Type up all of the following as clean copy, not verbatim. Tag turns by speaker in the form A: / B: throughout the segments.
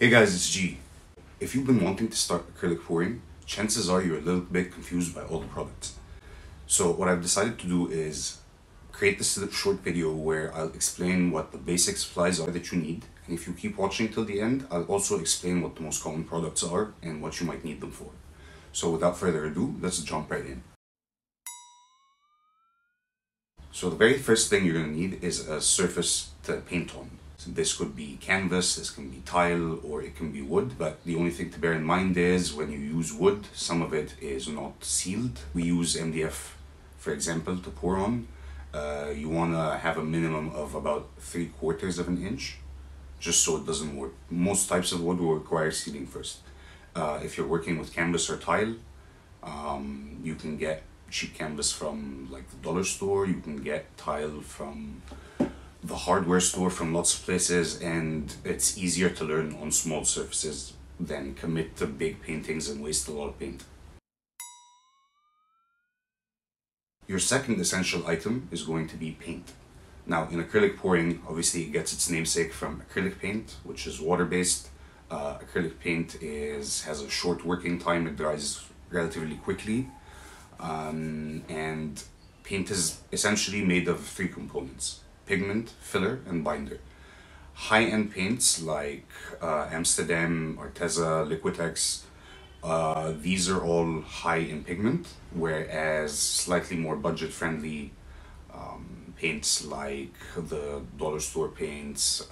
A: Hey guys, it's G. If you've been wanting to start acrylic pouring, chances are you're a little bit confused by all the products. So what I've decided to do is create this short video where I'll explain what the basic supplies are that you need. And if you keep watching till the end, I'll also explain what the most common products are and what you might need them for. So without further ado, let's jump right in. So the very first thing you're going to need is a surface to paint on. So this could be canvas, this can be tile, or it can be wood. But the only thing to bear in mind is when you use wood, some of it is not sealed. We use MDF, for example, to pour on. You want to have a minimum of about 3/4 of an inch, just so it doesn't work. Most types of wood will require sealing first. If you're working with canvas or tile, you can get cheap canvas from like the dollar store, you can get tile from the hardware store, from lots of places, and it's easier to learn on small surfaces than commit to big paintings and waste a lot of paint. Your second essential item is going to be paint. Now in acrylic pouring, obviously it gets its namesake from acrylic paint, which is water-based. Acrylic paint has a short working time, it dries relatively quickly. And paint is essentially made of three components: pigment, filler, and binder. High-end paints like Amsterdam, Arteza, Liquitex, these are all high in pigment, whereas slightly more budget-friendly paints like the dollar store paints,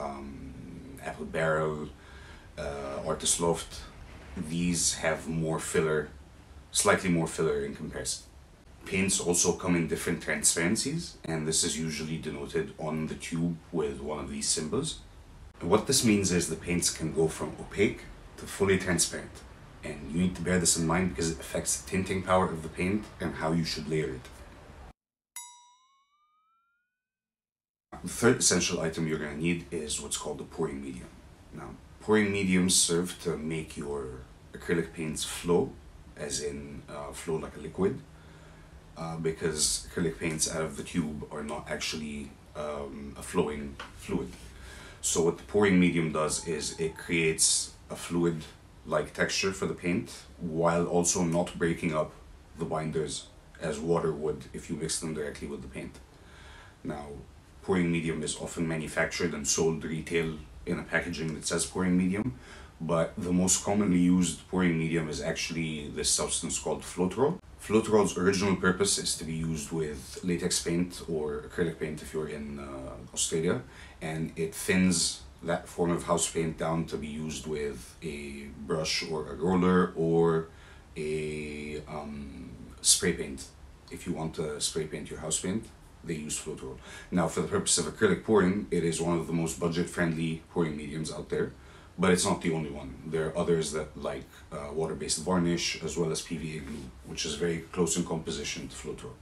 A: Apple Barrel, Artist Loft, these have more filler, slightly more filler in comparison. Paints also come in different transparencies, and this is usually denoted on the tube with one of these symbols. And what this means is the paints can go from opaque to fully transparent, and you need to bear this in mind because it affects the tinting power of the paint and how you should layer it. The third essential item you're going to need is what's called the pouring medium. Now, pouring mediums serve to make your acrylic paints flow, as in flow like a liquid, because acrylic paints out of the tube are not actually a flowing fluid. So what the pouring medium does is it creates a fluid-like texture for the paint while also not breaking up the binders as water would if you mix them directly with the paint. Now, pouring medium is often manufactured and sold retail in a packaging that says pouring medium, but the most commonly used pouring medium is actually this substance called Floetrol. Floetrol's original purpose is to be used with latex paint or acrylic paint if you're in Australia, and it thins that form of house paint down to be used with a brush or a roller or a spray paint. If you want to spray paint your house paint, they use Floetrol. Now, for the purpose of acrylic pouring, it is one of the most budget-friendly pouring mediums out there. But it's not the only one. There are others that like water-based varnish, as well as PVA glue, which is very close in composition to Floetrol.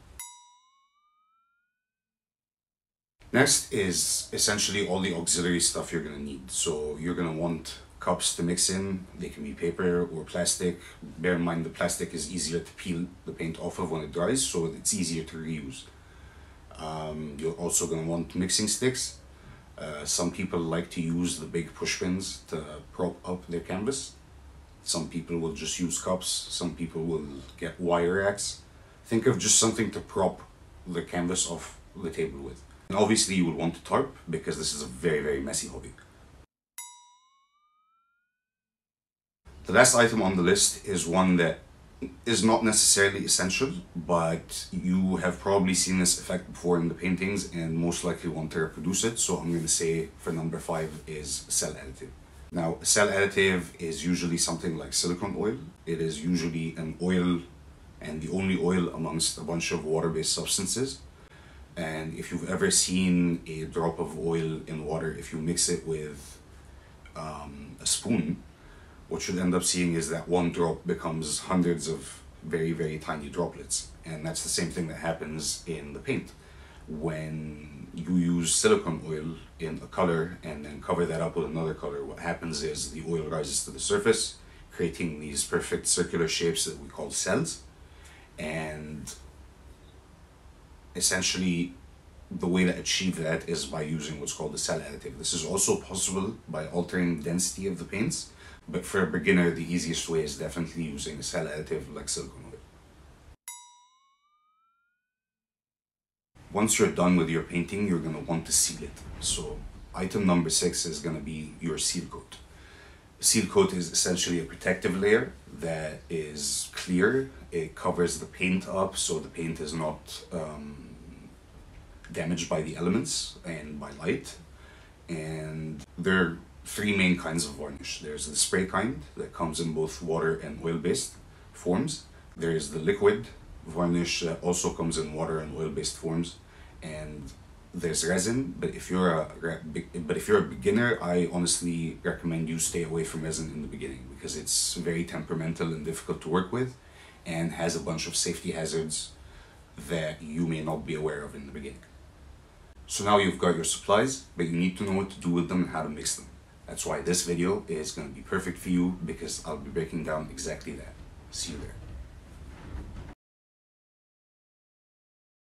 A: Next is essentially all the auxiliary stuff you're going to need. So you're going to want cups to mix in. They can be paper or plastic. Bear in mind the plastic is easier to peel the paint off of when it dries, so it's easier to reuse. You're also going to want mixing sticks. Some people like to use the big push pins to prop up their canvas. Some people will just use cups. Some people will get wire racks. Think of just something to prop the canvas off the table with. And obviously you will want a tarp because this is a very, very messy hobby. The last item on the list is one that is not necessarily essential, but you have probably seen this effect before in the paintings and most likely want to reproduce it. So I'm going to say for number 5 is cell additive. Now, cell additive is usually something like silicone oil. It is usually an oil, and the only oil amongst a bunch of water-based substances. And if you've ever seen a drop of oil in water, if you mix it with a spoon, what you'll end up seeing is that one drop becomes hundreds of very, very tiny droplets. And that's the same thing that happens in the paint. When you use silicone oil in a color and then cover that up with another color, what happens is the oil rises to the surface, creating these perfect circular shapes that we call cells. And essentially, the way to achieve that is by using what's called a cell additive. This is also possible by altering the density of the paints, but for a beginner, the easiest way is definitely using a cell additive like silicone oil. Once you're done with your painting, you're going to want to seal it. So item number 6 is going to be your seal coat. Seal coat is essentially a protective layer that is clear. It covers the paint up so the paint is not damaged by the elements and by light. And there are 3 main kinds of varnish. There's the spray kind that comes in both water and oil-based forms. There's the liquid varnish that also comes in water and oil-based forms. And there's resin, but if you're a beginner, I honestly recommend you stay away from resin in the beginning because it's very temperamental and difficult to work with and has a bunch of safety hazards that you may not be aware of in the beginning. So now you've got your supplies, but you need to know what to do with them and how to mix them. That's why this video is going to be perfect for you because I'll be breaking down exactly that. See you there.